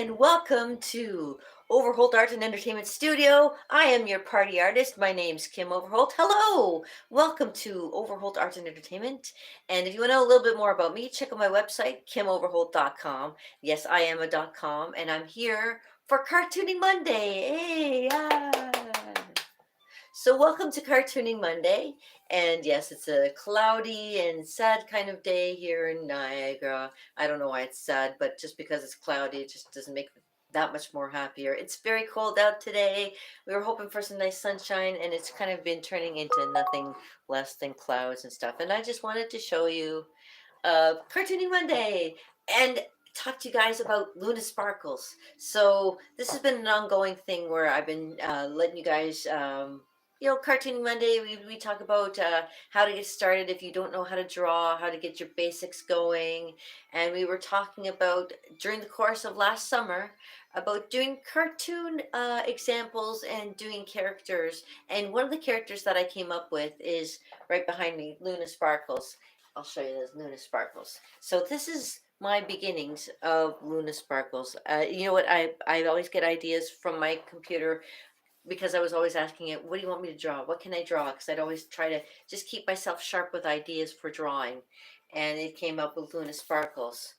and welcome to Overholt Art and Entertainment Studio. I am your party artist. My name's Kim Overholt. Hello! Welcome to Overholt Art and Entertainment. And if you want to know a little bit more about me, check out my website, kimoverholt.com. Yes, I am a .com, and I'm here for Cartooning Monday. Hey, So welcome to Cartooning Monday. And yes, it's a cloudy and sad kind of day here in Niagara. I don't know why it's sad, but just because it's cloudy, it just doesn't make it that much more happier. It's very cold out today. We were hoping for some nice sunshine, and it's kind of been turning into nothing less than clouds and stuff. And I just wanted to show you Cartooning Monday and talk to you guys about Luna Sparkles. So this has been an ongoing thing where I've been letting you guys, Cartooning Monday, we talk about how to get started if you don't know how to draw, how to get your basics going. And we were talking about, during the course of last summer, about doing cartoon examples and doing characters. And one of the characters that I came up with is right behind me, Luna Sparkles. I'll show you those Luna Sparkles. So this is my beginnings of Luna Sparkles. You know what? I always get ideas from my computer because I was always asking it, what do you want me to draw? What can I draw? Because I'd always try to just keep myself sharp with ideas for drawing. And it came up with Luna Sparkles.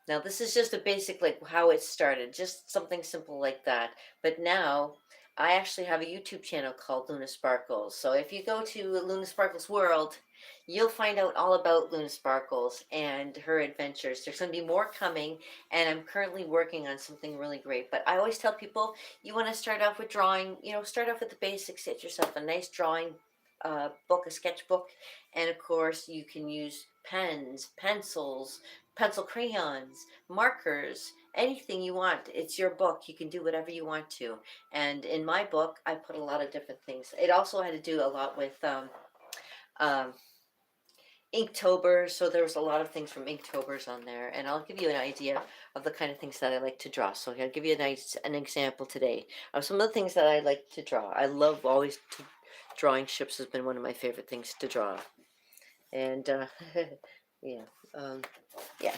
Now this is just a basic, like how it started, just something simple like that. But now I actually have a YouTube channel called Luna Sparkles. So if you go to Luna Sparkles World, you'll find out all about Luna Sparkles and her adventures. There's going to be more coming, and I'm currently working on something really great. But I always tell people, you want to start off with drawing, start off with the basics, get yourself a nice drawing book, a sketchbook, and of course you can use pens, pencils, pencil crayons, markers, anything you want. It's your book. You can do whatever you want to. And in my book, I put a lot of different things. It also had to do a lot with um, Inktober. So there was a lot of things from Inktober's on there. And I'll give you an idea of the kind of things that I like to draw. So I'll give you an example today of some of the things that I like to draw. I love always drawing ships has been one of my favorite things to draw. And yeah, um, yeah.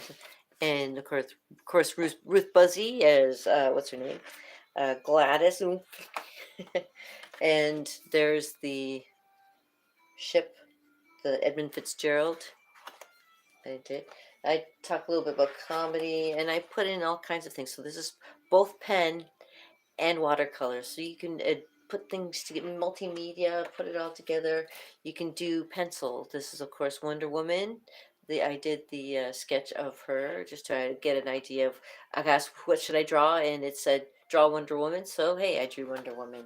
And of course, Ruth Buzzy as what's her name, Gladys, and there's the ship, the Edmund Fitzgerald. I did. I talk a little bit about comedy, and I put in all kinds of things. So this is both pen and watercolor, so you can put things to get multimedia, put it all together. You can do pencil. This is of course Wonder Woman. I did the sketch of her just to get an idea of, I asked what should I draw, and it said draw Wonder Woman, so hey, I drew Wonder Woman.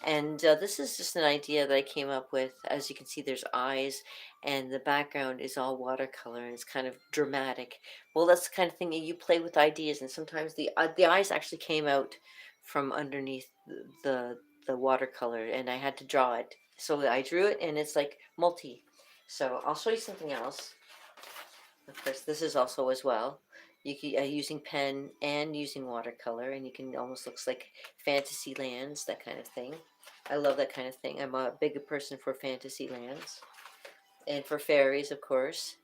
And this is just an idea that I came up with. As you can see, there's eyes, and the background is all watercolor, and it's kind of dramatic. Well, that's the kind of thing that you play with ideas, and sometimes the eyes actually came out from underneath the watercolor, and I had to draw it. So I drew it, and it's like multi. So I'll show you something else. Of course, this is also as well. You can using pen and using watercolor, and you can almost looks like fantasy lands, that kind of thing. I love that kind of thing. I'm a big person for fantasy lands and for fairies, of course.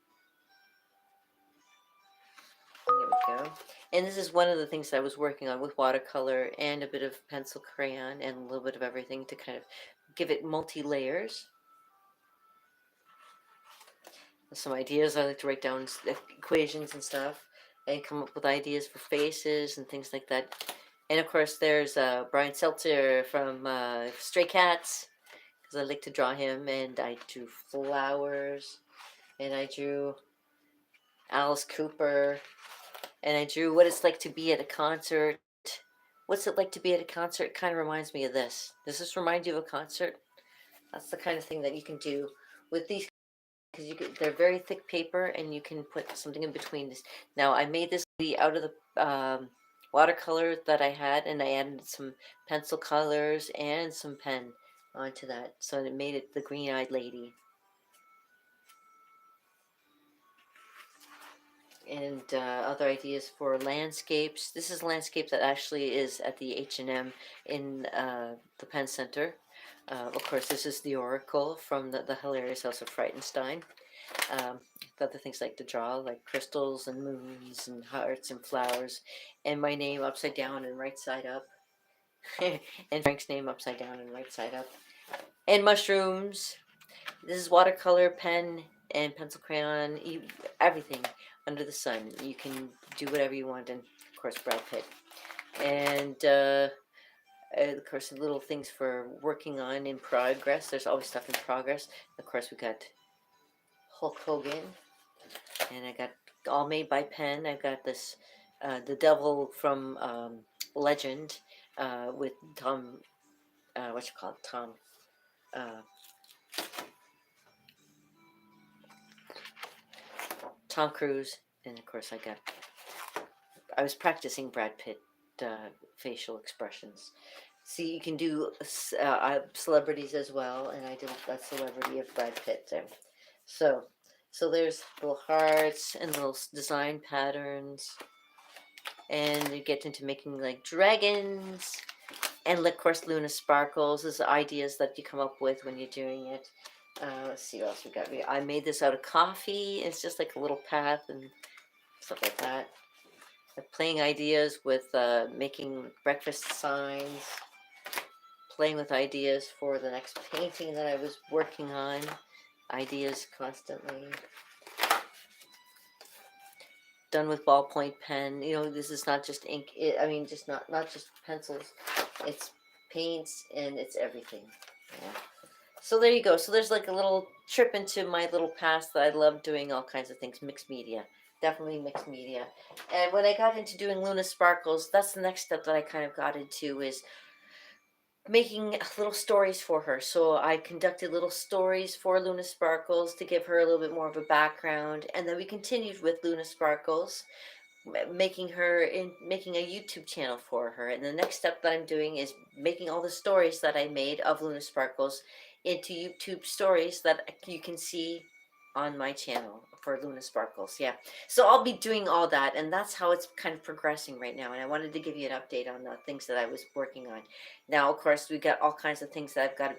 Here we go. And this is one of the things that I was working on with watercolor and a bit of pencil crayon and a little bit of everything to kind of give it multi-layers. Some ideas. I like to write down equations and stuff and come up with ideas for faces and things like that. And of course, there's Brian Seltzer from Stray Cats, because I like to draw him. And I drew flowers, and I drew Alice Cooper, and I drew what it's like to be at a concert. What's it like to be at a concert? Kind of reminds me of this. Does this remind you of a concert? That's the kind of thing that you can do with these, because they're very thick paper, and you can put something in between this. Now I made this out of the watercolor that I had, and I added some pencil colors and some pen onto that, so it made it the green-eyed lady. And other ideas for landscapes. This is a landscape that actually is at the H&M in the Penn Center. Of course, this is the Oracle from the Hilarious House of Frightenstein. Other things like to draw, like crystals and moons and hearts and flowers, and my name upside down and right side up, and Frank's name upside down and right side up, and mushrooms. This is watercolor, pen, and pencil crayon, everything under the sun. You can do whatever you want, and of course, Brad Pitt. And of course, little things for working on in progress. There's always stuff in progress. Of course, we got Hulk Hogan, and I got all made by pen. I've got this, the Devil from Legend, with Tom. What you call it, Tom? Uh, Tom Cruise, and of course, I was practicing Brad Pitt facial expressions. See, you can do celebrities as well, and I did a celebrity of Brad Pitt there. So, so there's little hearts and little design patterns, and you get into making like dragons, and of course Luna sparkles is ideas that you come up with when you're doing it. Let's see what else we got. I made this out of coffee. It's just like a little path and stuff like that. Playing ideas with making breakfast signs, playing with ideas for the next painting that I was working on, ideas constantly. Done with ballpoint pen. You know, this is not just ink. I mean, just not just pencils. It's paints and it's everything. Yeah. So there you go. So there's like a little trip into my little past that I love doing all kinds of things. Mixed media. Definitely mixed media. And when I got into doing Luna Sparkles, that's the next step that I kind of got into, is making little stories for her. So I conducted little stories for Luna Sparkles to give her a little bit more of a background. And then we continued with Luna Sparkles, making a YouTube channel for her. And the next step that I'm doing is making all the stories that I made of Luna Sparkles into YouTube stories that you can see on my channel for Luna Sparkles. Yeah. So I'll be doing all that, and that's how it's kind of progressing right now. And I wanted to give you an update on the things that I was working on. Now, of course, we got all kinds of things that I've got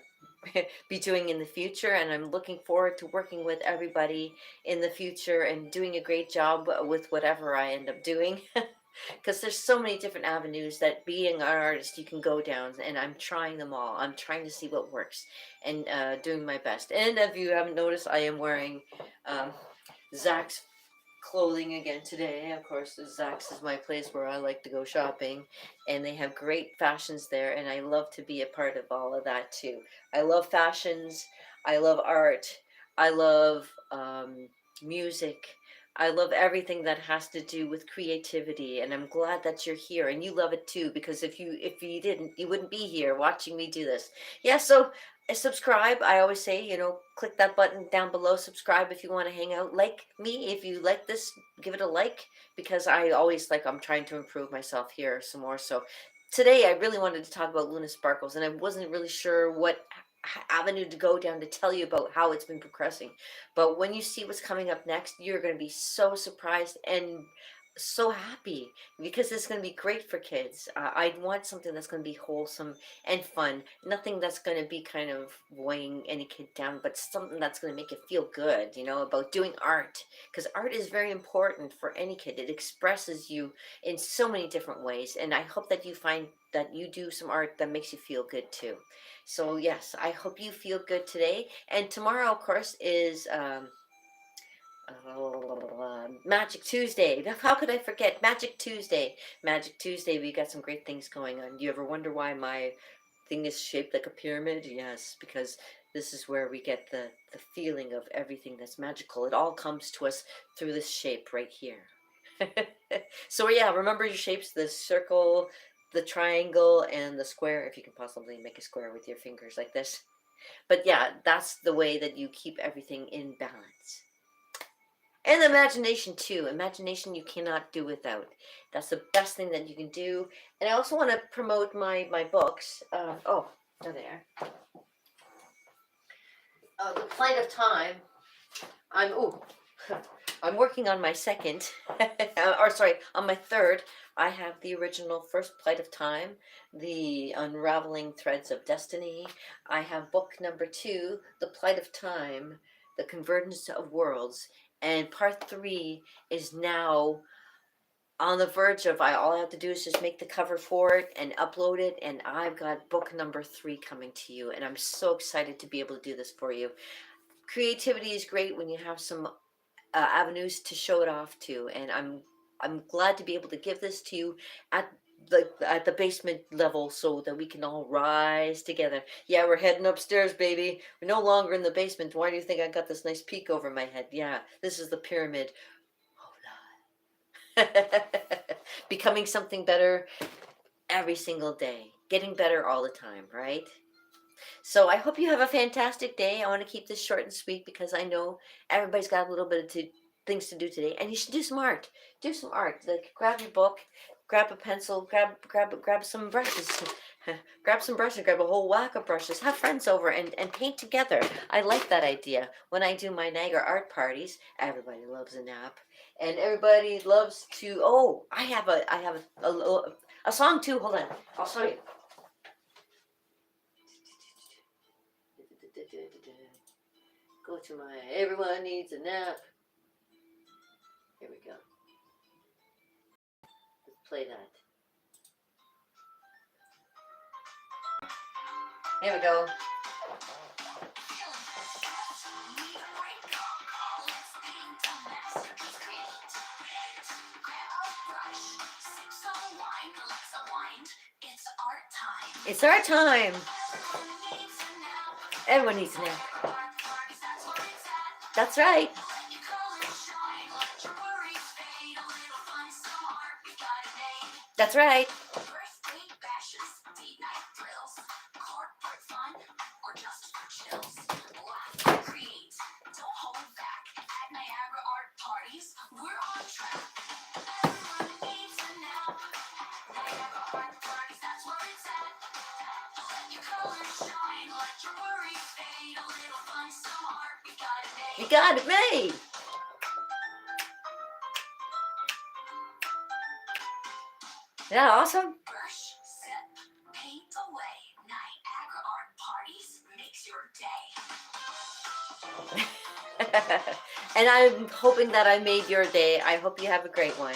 to be doing in the future, and I'm looking forward to working with everybody in the future and doing a great job with whatever I end up doing. Because there's so many different avenues that being an artist you can go down, and I'm trying them all. I'm trying to see what works, and doing my best. And if you haven't noticed, I am wearing um, Zach's clothing again today. Of course, Zach's is my place where I like to go shopping, and they have great fashions there, and I love to be a part of all of that too. I love fashions, I love art, I love music. I love everything that has to do with creativity, and I'm glad that you're here and you love it too, because if you didn't, you wouldn't be here watching me do this. Yeah, so subscribe. I always say, click that button down below, subscribe if you want to hang out. Like me, if you like this, give it a like, because I always I'm trying to improve myself here some more. So today I really wanted to talk about Luna Sparkles, and I wasn't really sure what avenue to go down to tell you about how it's been progressing. But when you see what's coming up next, you're going to be so surprised and so happy, because it's going to be great for kids. I want something that's going to be wholesome and fun. Nothing that's going to be kind of weighing any kid down, but something that's going to make you feel good, about doing art. Because art is very important for any kid. It expresses you in so many different ways. And I hope that you find that you do some art that makes you feel good too. So, yes, I hope you feel good today. And tomorrow, of course, is. Magic Tuesday. How could I forget Magic Tuesday? Magic Tuesday, we got some great things going on. Do you ever wonder why my thing is shaped like a pyramid? Yes, because this is where we get the feeling of everything that's magical. It all comes to us through this shape right here. So yeah, remember your shapes: the circle, the triangle, and the square, if you can possibly make a square with your fingers like this. But yeah, that's the way that you keep everything in balance. And imagination too. Imagination you cannot do without. That's the best thing that you can do. And I also want to promote my books. They're there. The Flight of Time. I'm I'm working on my second, or sorry, on my third. I have the original first Flight of Time, the Unraveling Threads of Destiny. I have book number 2, The Plight of Time, the convergence of worlds. And part 3 is now on the verge of, all I have to do is just make the cover for it and upload it, and I've got book number 3 coming to you, and I'm so excited to be able to do this for you. Creativity is great when you have some avenues to show it off to, and I'm glad to be able to give this to you at the basement level so that we can all rise together. Yeah, we're heading upstairs, baby. We're no longer in the basement. Why do you think I got this nice peak over my head? Yeah, this is the pyramid. Becoming something better every single day, getting better all the time, right? So I hope you have a fantastic day. I want to keep this short and sweet because I know everybody's got a little bit of things to do today, and you should do some art. Do some art. Like grab your book, grab a pencil, grab some brushes. Grab some brushes, grab a whole whack of brushes, have friends over and paint together. I like that idea. When I do my Niagara art parties, everybody loves a nap. And everybody loves to, oh, I have a song too. Hold on. I'll show you. Go to my everyone needs a nap. Here we go. Let's play that. Here we go. It's our time. Everyone needs a nap. That's right. That's right. You got it made. Is that awesome? Brush, sip, paint away. Niagara Art Parties makes your day. And I'm hoping that I made your day. I hope you have a great one.